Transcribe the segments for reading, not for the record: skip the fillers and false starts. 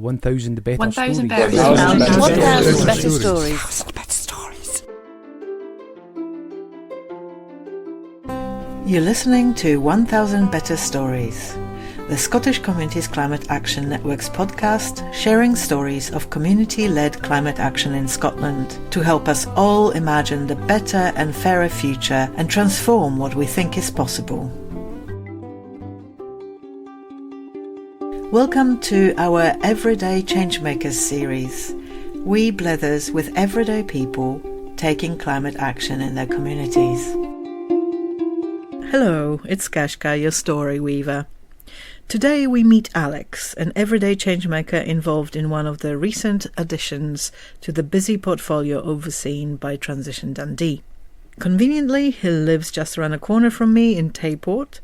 1,000 better 1,000 stories. better 1,000 better stories. 1,000 better stories. You're listening to 1,000 Better Stories, the Scottish Communities Climate Action Network's podcast sharing stories of community-led climate action in Scotland to help us all imagine the better and fairer future and transform what we think is possible. Welcome to our Everyday Changemakers series. We blethers with everyday people taking climate action in their communities. Hello, it's Kaska, your story weaver. Today we meet Alex, an everyday changemaker involved in one of the recent additions to the busy portfolio overseen by Transition Dundee. Conveniently, he lives just around the corner from me in Tayport,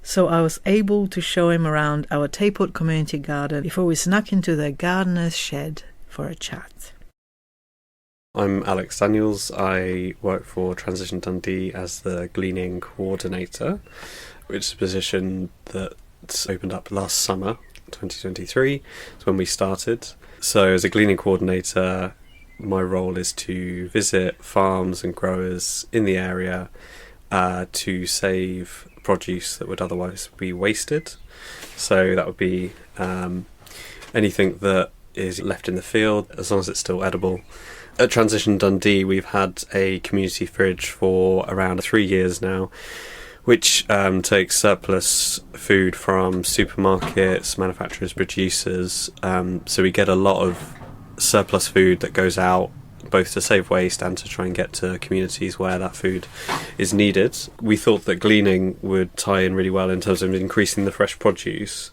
so I was able to show him around our Tayport community garden before we snuck into the gardener's shed for a chat. I'm Alex Daniels. I work for Transition Dundee as the Gleaning Coordinator, which is a position that's opened up last summer, 2023. It's when we started. So as a Gleaning Coordinator, my role is to visit farms and growers in the area to save produce that would otherwise be wasted. So that would be anything that is left in the field, as long as it's still edible. At Transition Dundee, we've had a community fridge for around 3 years now, which takes surplus food from supermarkets, manufacturers, producers. So we get a lot of surplus food that goes out, both to save waste and to try and get to communities where that food is needed. We thought that gleaning would tie in really well in terms of increasing the fresh produce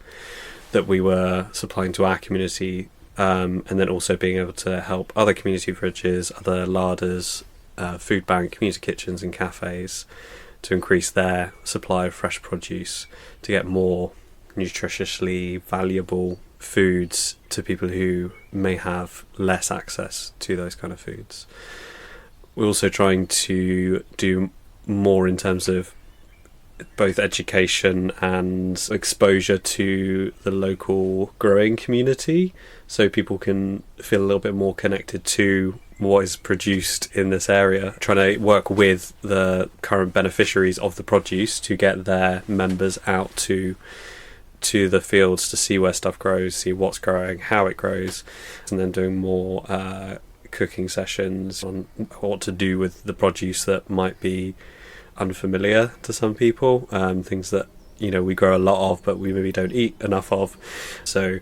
that we were supplying to our community, and then also being able to help other community fridges, other larders, food bank, community kitchens and cafes to increase their supply of fresh produce to get more nutritiously valuable foods to people who may have less access to those kind of foods. We're also trying to do more in terms of both education and exposure to the local growing community, so people can feel a little bit more connected to what is produced in this area, trying to work with the current beneficiaries of the produce to get their members out to the fields to see where stuff grows, see what's growing, how it grows, and then doing more cooking sessions on what to do with the produce that might be unfamiliar to some people, things that we grow a lot of but we maybe don't eat enough of. So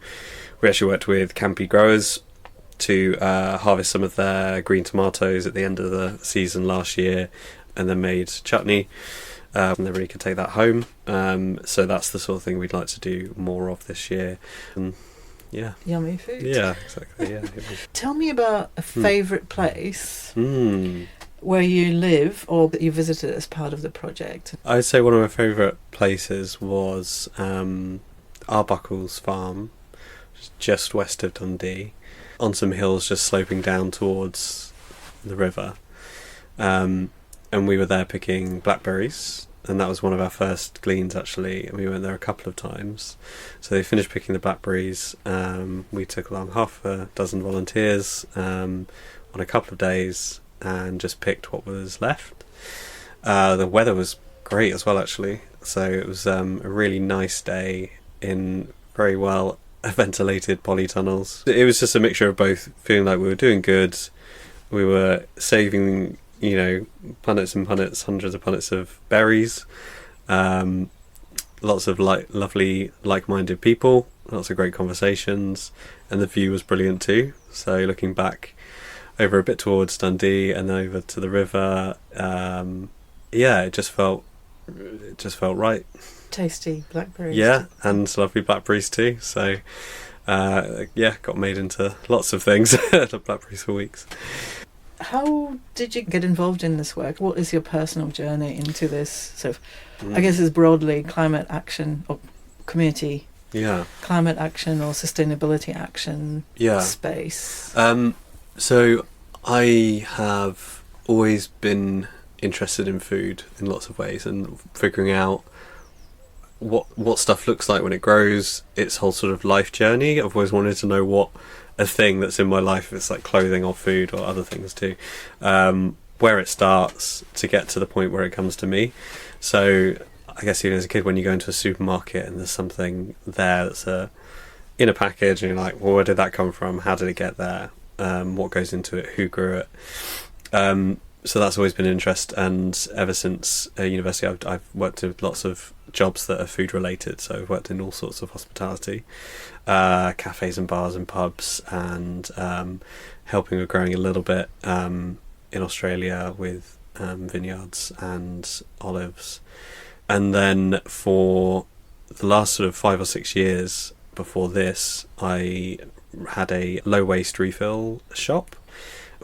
we actually worked with Campy Growers to harvest some of their green tomatoes at the end of the season last year, and then made chutney, and they really could take that home. So that's the sort of thing we'd like to do more of this year. Yeah. Yummy food. Yeah, exactly. Yeah. Tell me about a favourite place where you live or that you visited as part of the project. I'd say one of my favourite places was Arbuckle's farm, just west of Dundee, on some hills just sloping down towards the river. And we were there picking blackberries, and that was one of our first gleans actually, and we went there a couple of times. So they finished picking the blackberries, we took along half a dozen volunteers on a couple of days and just picked what was left. The weather was great as well actually, so it was a really nice day in very well ventilated polytunnels. It was just a mixture of both feeling like we were doing good, we were saving punnets and punnets, hundreds of punnets of berries, lots of lovely like-minded people, lots of great conversations, and the view was brilliant too. So looking back over a bit towards Dundee and then over to the river, it just felt right. Tasty blackberries. Yeah, and lovely blackberries too. So got made into lots of things. Blackberries for weeks. How did you get involved in this work? What is your personal journey into this sort of, I guess it's broadly climate action or community climate action or sustainability action space? So I have always been interested in food in lots of ways and figuring out what stuff looks like when it grows, its whole sort of life journey. I've always wanted to know what a thing that's in my life, if it's like clothing or food or other things too, where it starts to get to the point where it comes to me. So I guess even as a kid, when you go into a supermarket and there's something there that's in a package, and you're like, well, where did that come from? How did it get there? What goes into it? Who grew it? So that's always been an interest, and ever since university I've worked with lots of jobs that are food related. So I've worked in all sorts of hospitality, cafes and bars and pubs, and helping with growing a little bit in Australia with vineyards and olives. And then for the last sort of 5 or 6 years before this, I had a low waste refill shop,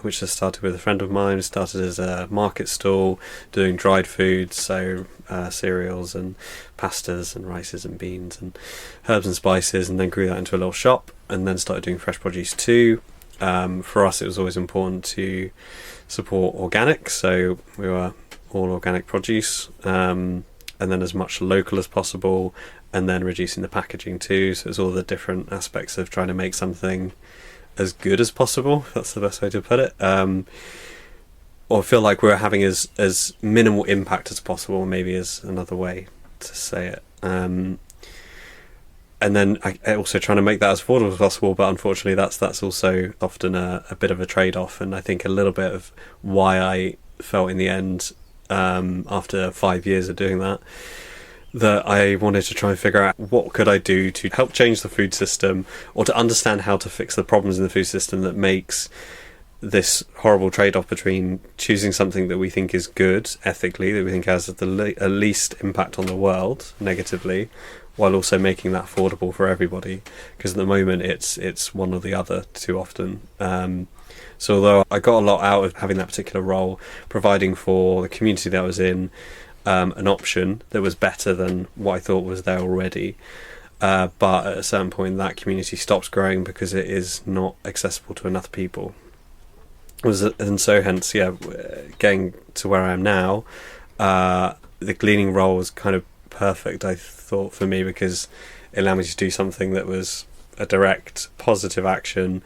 which I started with a friend of mine. It started as a market stall doing dried foods, so cereals and pastas and rices and beans and herbs and spices, and then grew that into a little shop, and then started doing fresh produce too. For us, it was always important to support organic, so we were all organic produce, and then as much local as possible, and then reducing the packaging too. So it's all the different aspects of trying to make something as good as possible, if that's the best way to put it, or feel like we're having as minimal impact as possible, maybe is another way to say it. And then I also trying to make that as affordable as possible, but unfortunately that's also often a bit of a trade-off, and I think a little bit of why I felt in the end, after 5 years of doing that I wanted to try and figure out what could I do to help change the food system, or to understand how to fix the problems in the food system that makes this horrible trade-off between choosing something that we think is good ethically, that we think has the least impact on the world negatively, while also making that affordable for everybody, because at the moment it's one or the other too often. So although I got a lot out of having that particular role, providing for the community that I was in an option that was better than what I thought was there already, but at a certain point that community stops growing because it is not accessible to enough people. And so hence, getting to where I am now, the gleaning role was kind of perfect, I thought, for me, because it allowed me to do something that was a direct positive action.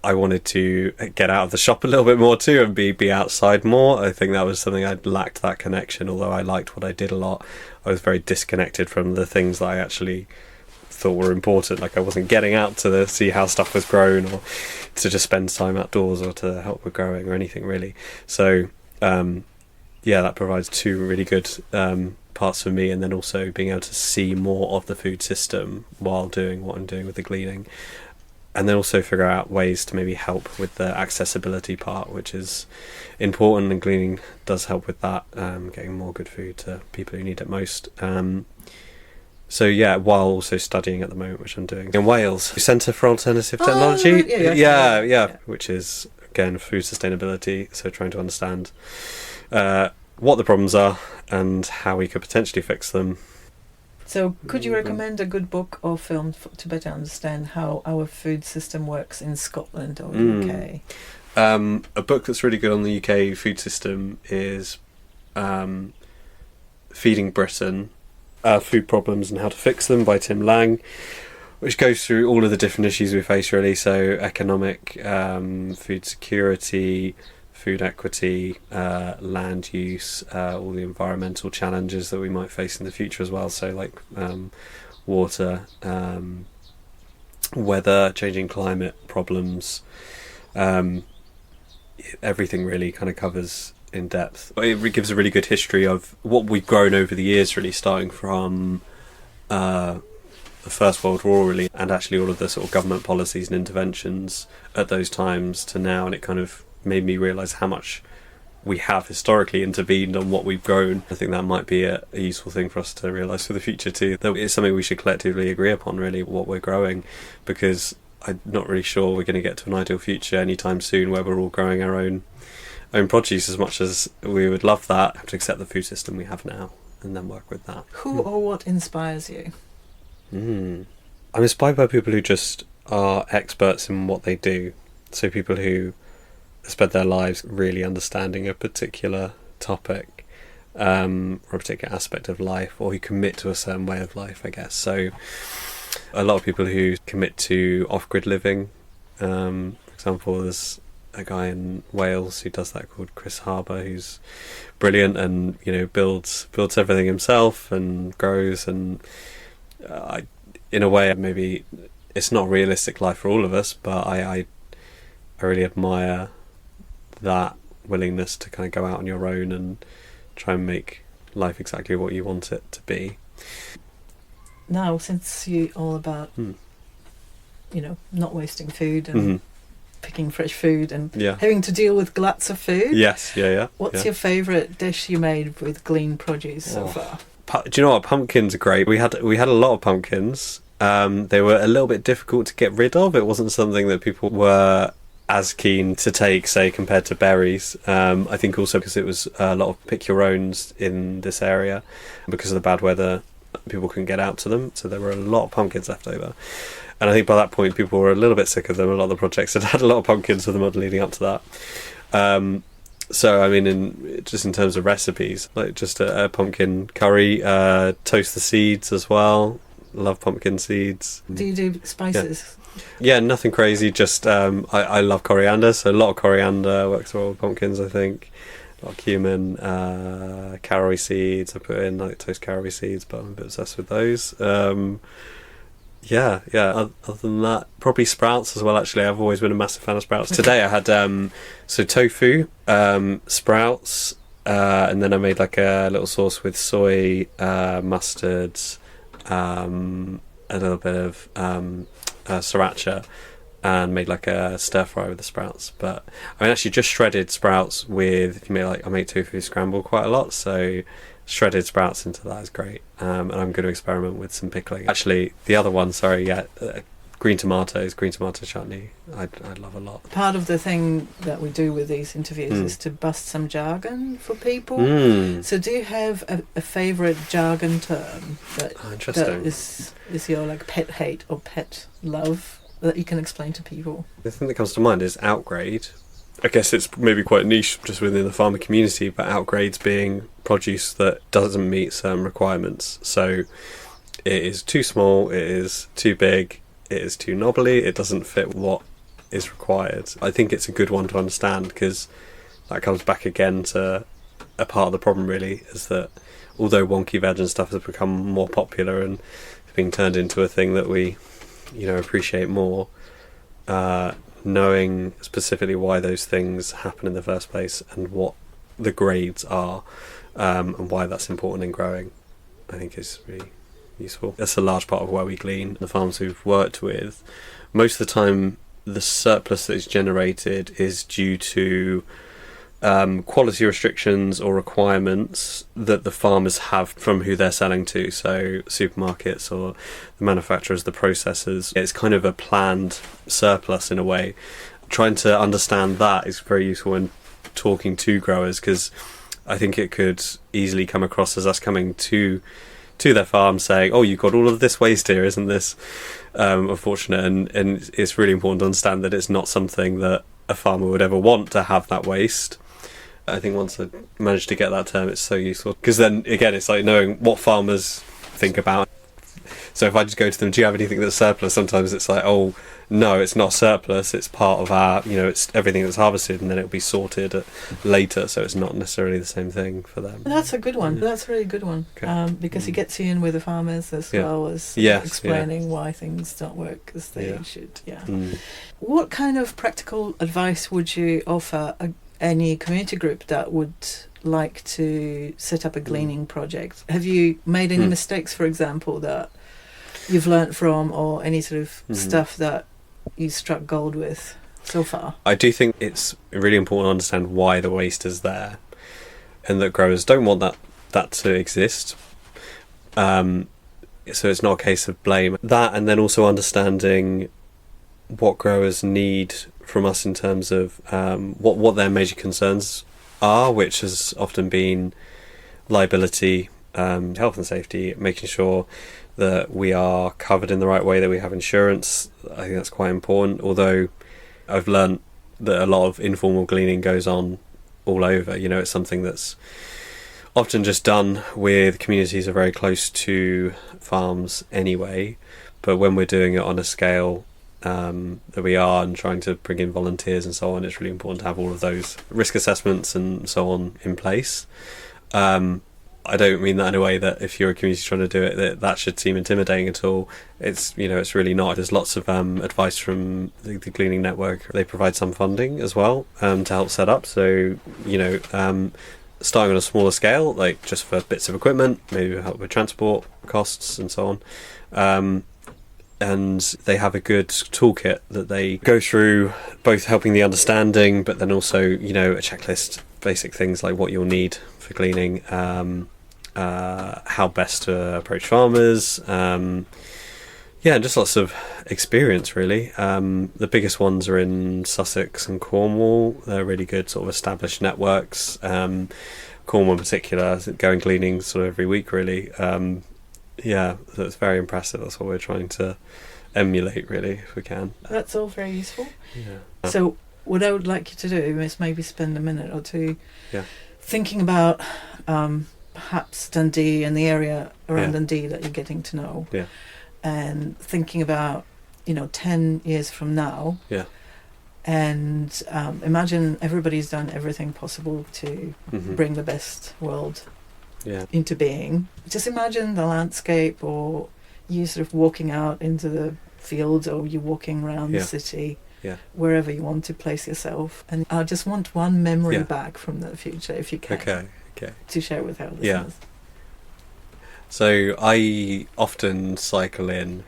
I wanted to get out of the shop a little bit more too, and be outside more. I think that was something I lacked, that connection. Although I liked what I did a lot, I was very disconnected from the things that I actually thought were important. Like I wasn't getting out to see how stuff was grown, or to just spend time outdoors, or to help with growing, or anything really. So that provides two really good parts for me, and then also being able to see more of the food system while doing what I'm doing with the gleaning. And then also figure out ways to maybe help with the accessibility part, which is important, and gleaning does help with that, getting more good food to people who need it most. While also studying at the moment, which I'm doing in Wales, Centre for Alternative Technology, which is again food sustainability. So trying to understand what the problems are and how we could potentially fix them. So could you recommend a good book or film to better understand how our food system works in Scotland or UK? A book that's really good on the UK food system is Feeding Britain, Food Problems and How to Fix Them by Tim Lang, which goes through all of the different issues we face really. So economic, food security, food equity, land use, all the environmental challenges that we might face in the future as well. So like water, weather, changing climate problems, everything really kind of covers in depth. It gives a really good history of what we've grown over the years, really starting from the First World War really, and actually all of the sort of government policies and interventions at those times to now, and it kind of made me realise how much we have historically intervened on what we've grown. I think that might be a useful thing for us to realise for the future too, that it's something we should collectively agree upon really, what we're growing, because I'm not really sure we're going to get to an ideal future anytime soon where we're all growing our own produce. As much as we would love that, we have to accept the food system we have now and then work with that. Who or what inspires you? I'm inspired by people who just are experts in what they do. So people who spend their lives really understanding a particular topic, or a particular aspect of life, or who commit to a certain way of life, I guess. So a lot of people who commit to off-grid living, for example, there's a guy in Wales who does that called Kris Harbour, who's brilliant and builds everything himself and grows, and in a way maybe it's not a realistic life for all of us, but I really admire that willingness to kind of go out on your own and try and make life exactly what you want it to be. Now, since you're all about not wasting food and picking fresh food and having to deal with gluts of food. Yes, yeah. What's your favourite dish you made with gleaned produce so far? Do you know what? Pumpkins are great. We had a lot of pumpkins. They were a little bit difficult to get rid of. It wasn't something that people were as keen to take, say, compared to berries. I think also because it was a lot of pick your owns in this area. Because of the bad weather, people couldn't get out to them. So there were a lot of pumpkins left over. And I think by that point, people were a little bit sick of them. A lot of the projects had a lot of pumpkins for them leading up to that. So, I mean, in terms of recipes, like just a pumpkin curry, toast the seeds as well. Love pumpkin seeds. Do you do spices? Yeah, nothing crazy. Just I love coriander, so a lot of coriander works well with pumpkins, I think. A lot of cumin, caraway seeds. I put in like toast caraway seeds, but I'm a bit obsessed with those. Yeah. Other than that, probably sprouts as well. Actually, I've always been a massive fan of sprouts. Today I had tofu, sprouts, and then I made like a little sauce with soy, mustard, a little bit of sriracha, and made like a stir fry with the sprouts. But I mean, actually, just shredded sprouts with I make tofu scramble quite a lot, so shredded sprouts into that is great. And I'm going to experiment with some pickling. Actually, the other one, green tomato chutney, I love a lot. Part of the thing that we do with these interviews is to bust some jargon for people. So do you have a favourite jargon term that is your like pet hate or pet love that you can explain to people? The thing that comes to mind is outgrade. I guess it's maybe quite niche just within the farmer community, but outgrades being produce that doesn't meet certain requirements. So it is too small, it is too big, it is too knobbly, it doesn't fit what is required. I think it's a good one to understand, because that comes back again to a part of the problem really, is that although wonky veg and stuff has become more popular and it's being turned into a thing that we appreciate more, knowing specifically why those things happen in the first place and what the grades are, and why that's important in growing, I think is really useful. That's a large part of where we glean. The farms we've worked with, most of the time the surplus that is generated is due to quality restrictions or requirements that the farmers have from who they're selling to, so supermarkets or the manufacturers, the processors. It's kind of a planned surplus in a way. Trying to understand that is very useful when talking to growers, because I think it could easily come across as us coming to their farm saying, oh, you've got all of this waste here, isn't this unfortunate? And it's really important to understand that it's not something that a farmer would ever want to have, that waste. I think once I managed to get that term, it's so useful, because then again it's like knowing what farmers think about. So if I just go to them, do you have anything that's surplus? Sometimes it's like, oh no, it's not surplus, it's part of our, it's everything that's harvested, and then it'll be sorted later, so it's not necessarily the same thing for them. That's a good one. That's a really good one. Okay. Because it gets you in with the farmers as well as explaining why things don't work as they should. What kind of practical advice would you offer any community group that would like to set up a gleaning project? Have you made any mistakes, for example, that you've learnt from, or any sort of stuff that you struck gold with so far? I do think it's really important to understand why the waste is there, and that growers don't want that to exist. So it's not a case of blame. That, and then also understanding what growers need from us in terms of what their major concerns are, which has often been liability, health and safety, making sure that we are covered in the right way, that we have insurance. I think that's quite important, although I've learnt that a lot of informal gleaning goes on all over. It's something that's often just done with communities that are very close to farms anyway. But when we're doing it on a scale that we are, and trying to bring in volunteers and so on, it's really important to have all of those risk assessments and so on in place. I don't mean that in a way that if you're a community trying to do it, that should seem intimidating at all. It's it's really not. There's lots of advice from the Gleaning Network. They provide some funding as well to help set up. So starting on a smaller scale, like just for bits of equipment, maybe help with transport costs and so on. And they have a good toolkit that they go through, both helping the understanding, but then also, a checklist, basic things like what you'll need for gleaning, how best to approach farmers, and just lots of experience, really. The biggest ones are in Sussex and Cornwall. They're really good sort of established networks. Cornwall in particular, going gleaning sort of every week, really. So it's very impressive. That's what we're trying to emulate, really, if we can. That's all very useful. Yeah. So what I would like you to do is maybe spend a minute or two Yeah. thinking about perhaps Dundee and the area around Yeah. Dundee that you're getting to know. Yeah. And thinking about, 10 years from now. Yeah. And imagine everybody's done everything possible to Mm-hmm. bring the best world Yeah. into being. Just imagine the landscape, or you sort of walking out into the fields, or you walking around the city, wherever you want to place yourself. And I just want one memory back from the future, if you can. Okay. To share with our listeners. So I often cycle in,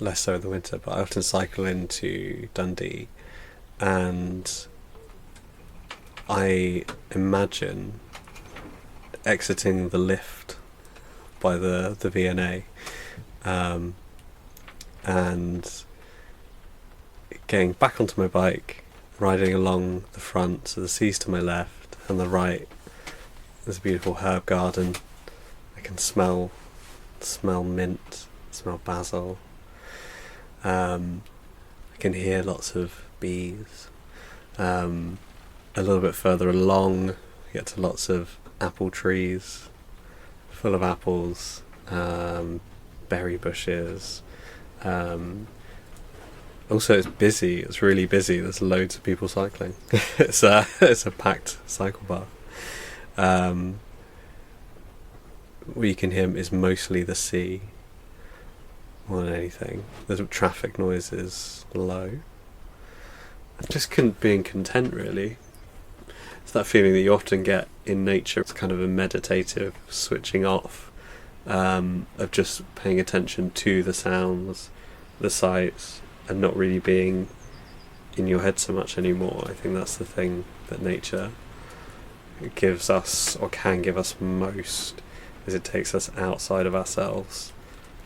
less so in the winter, but I often cycle into Dundee, and I imagine exiting the lift by the V&A, and getting back onto my bike, riding along the front, so the sea's to my left, and the right there's a beautiful herb garden. I can smell mint, smell basil. I can hear lots of bees. A little bit further along, you get to lots of apple trees, full of apples, berry bushes. Also, it's busy. It's really busy. There's loads of people cycling. It's a packed cycle path. What you can hear is mostly the sea more than anything. The traffic noise is low. I'm just being content, really. It's that feeling that you often get in nature. It's kind of a meditative switching off, of just paying attention to the sounds, the sights, and not really being in your head so much anymore. I think that's the thing that nature gives us, or can give us most, is it takes us outside of ourselves.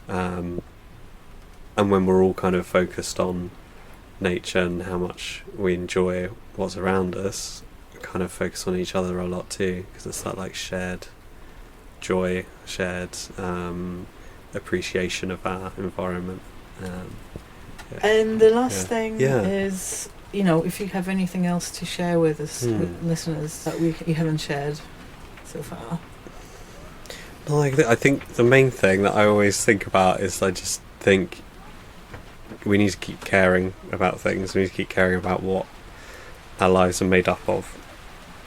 And when we're all kind of focused on nature and how much we enjoy what's around us, we kind of focus on each other a lot too, because it's that like shared joy, shared appreciation of our environment. And the last thing is, if you have anything else to share with us, with listeners, that you haven't shared so far. No, I think the main thing that I always think about is, I just think we need to keep caring about things. We need to keep caring about what our lives are made up of,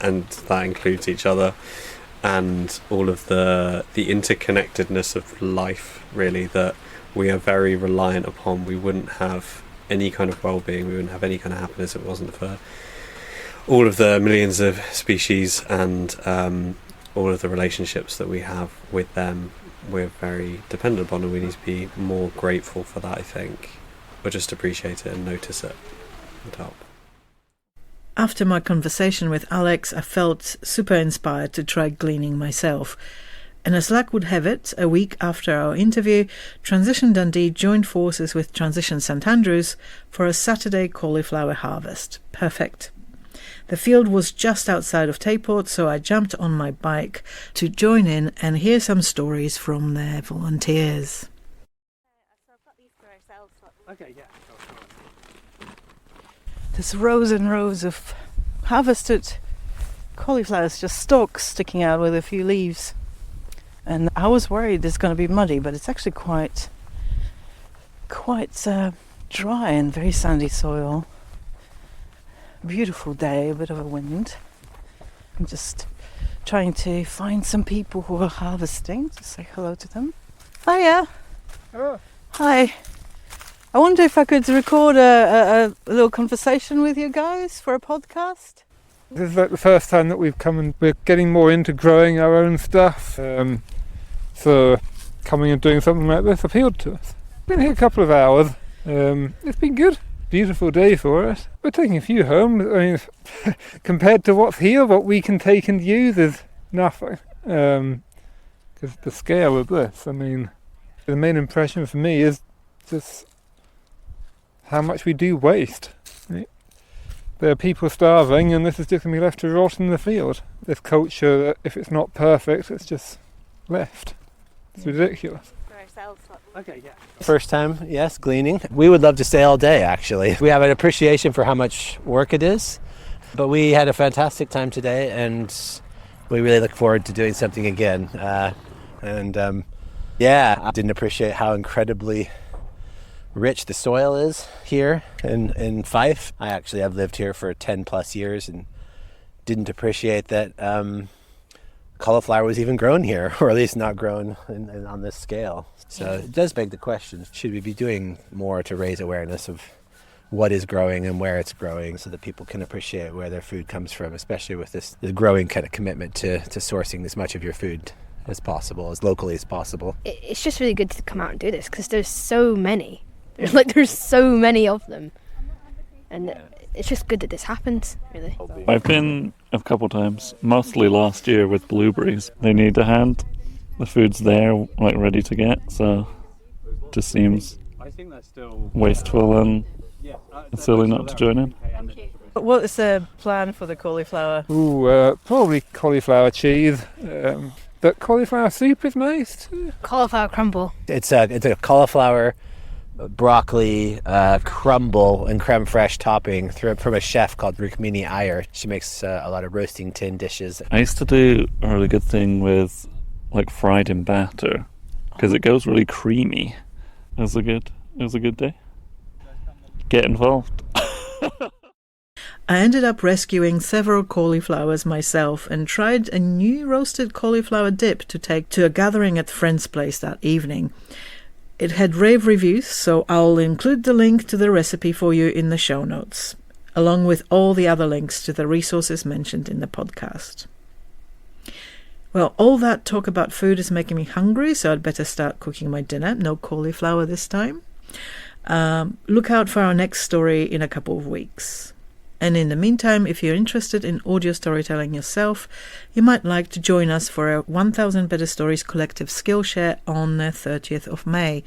and that includes each other and all of the interconnectedness of life, really, that we are very reliant upon. We wouldn't have any kind of well-being, we wouldn't have any kind of happiness if it wasn't for all of the millions of species and all of the relationships that we have with them. We're very dependent upon, and we need to be more grateful for that, I think, or just appreciate it and notice it and help. After my conversation with Alex, I felt super inspired to try gleaning myself. And as luck would have it, a week after our interview, Transition Dundee joined forces with Transition St Andrews for a Saturday cauliflower harvest. Perfect. The field was just outside of Tayport, so I jumped on my bike to join in and hear some stories from their volunteers. Okay, yeah. There's rows and rows of harvested cauliflower's just stalks sticking out with a few leaves. And I was worried it's going to be muddy, but it's actually quite dry and very sandy soil. Beautiful day, a bit of a wind. I'm just trying to find some people who are harvesting to say hello to them. Hiya. Hello. Hi. I wonder if I could record a little conversation with you guys for a podcast. This is like the first time that we've come and we're getting more into growing our own stuff. So coming and doing something like this appealed to us. Been here a couple of hours. It's been good. Beautiful day for us. We're taking a few home. I mean, compared to what's here, what we can take and use is nothing. Because the scale of this, I mean, the main impression for me is just how much we do waste. There are people starving, and this is just going to be left to rot in the field. This culture that if it's not perfect, it's just left. It's ridiculous. Okay, yeah. First time, yes, gleaning. We would love to stay all day, actually. We have an appreciation for how much work it is, but we had a fantastic time today, and we really look forward to doing something again. I didn't appreciate how incredibly rich the soil is here in Fife. I actually have lived here for 10 plus years and didn't appreciate that cauliflower was even grown here, or at least not grown on this scale. So it does beg the question, should we be doing more to raise awareness of what is growing and where it's growing so that people can appreciate where their food comes from, especially with this growing kind of commitment to sourcing as much of your food as possible, as locally as possible. It's just really good to come out and do this because there's so many. There's so many of them. And it's just good that this happens, really. I've been a couple times, mostly last year with blueberries. They need a hand. The food's there, like ready to get, so it just seems wasteful and silly not to join in. What is the plan for the cauliflower? Probably cauliflower cheese. But cauliflower soup is nice too. Cauliflower crumble. It's a cauliflower, broccoli, crumble and creme fraiche topping from a chef called Rukmini Iyer. She makes a lot of roasting tin dishes. I used to do a really good thing with like fried in batter because it goes really creamy. It was a good day. Get involved. I ended up rescuing several cauliflowers myself and tried a new roasted cauliflower dip to take to a gathering at friend's place that evening. It had rave reviews, so I'll include the link to the recipe for you in the show notes, along with all the other links to the resources mentioned in the podcast. Well, all that talk about food is making me hungry, so I'd better start cooking my dinner. No cauliflower this time. Look out for our next story in a couple of weeks. And in the meantime, if you're interested in audio storytelling yourself, you might like to join us for a 1000 Better Stories collective skillshare on the 30th of May.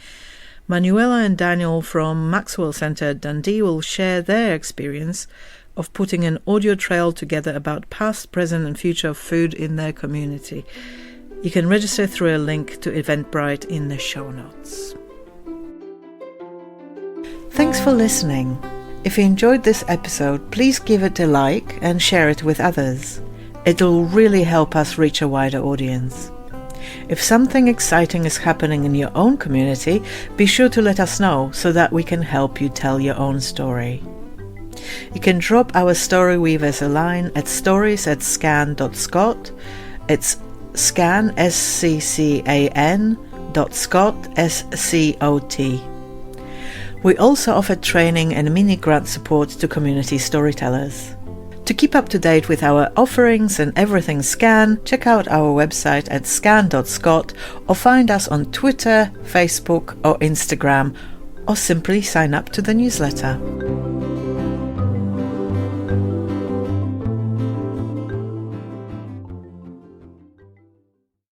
Manuela and Daniel from Maxwell Centre, Dundee will share their experience of putting an audio trail together about past, present and future of food in their community. You can register through a link to Eventbrite in the show notes. Thanks for listening. If you enjoyed this episode, please give it a like and share it with others. It'll really help us reach a wider audience. If something exciting is happening in your own community, be sure to let us know so that we can help you tell your own story. You can drop our story weavers a line at stories@scan.scot. It's scan, SCCAN, .scot, SCOT. We also offer training and mini grant support to community storytellers. To keep up to date with our offerings and everything Scan, check out our website at scan.scot or find us on Twitter, Facebook or Instagram, or simply sign up to the newsletter.